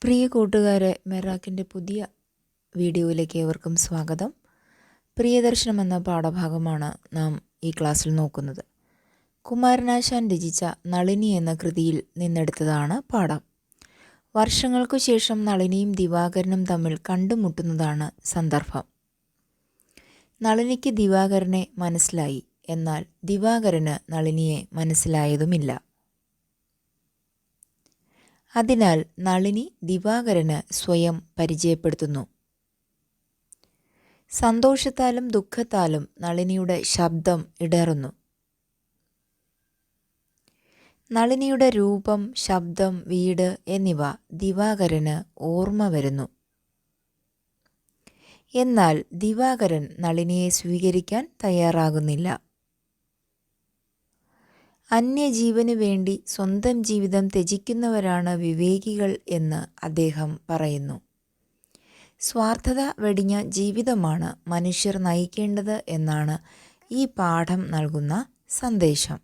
പ്രിയ കൂട്ടുകാരെ, മെറാക്കിൻ്റെ പുതിയ വീഡിയോയിലേക്ക് ഏവർക്കും സ്വാഗതം. പ്രിയദർശനം എന്ന പാഠഭാഗമാണ് നാം ഈ ക്ലാസ്സിൽ നോക്കുന്നത്. കുമാരനാശാൻ രചിച്ച നളിനി എന്ന കൃതിയിൽ നിന്നെടുത്തതാണ് പാഠം. വർഷങ്ങൾക്കു ശേഷം നളിനിയും ദിവാകരനും തമ്മിൽ കണ്ടുമുട്ടുന്നതാണ് സന്ദർഭം. നളിനിക്ക് ദിവാകരനെ മനസ്സിലായി, എന്നാൽ ദിവാകരന് നളിനിയെ മനസ്സിലായതുമില്ല. അതിനാൽ നളിനി ദിവാകരന് സ്വയം പരിചയപ്പെടുത്തുന്നു. സന്തോഷത്താലും ദുഃഖത്താലും നളിനിയുടെ ശബ്ദം ഇടറുന്നു. നളിനിയുടെ രൂപം, ശബ്ദം, വീട് എന്നിവ ദിവാകരന് ഓർമ്മ വരുന്നു. എന്നാൽ ദിവാകരൻ നളിനിയെ സ്വീകരിക്കാൻ തയ്യാറാകുന്നില്ല. അന്യജീവന് വേണ്ടി സ്വന്തം ജീവിതം ത്യജിക്കുന്നവരാണ് വിവേകികൾ എന്ന് അദ്ദേഹം പറയുന്നു. സ്വാർത്ഥത വെടിഞ്ഞ ജീവിതമാണ് മനുഷ്യർ നയിക്കേണ്ടത് എന്നാണ് ഈ പാഠം നൽകുന്ന സന്ദേശം.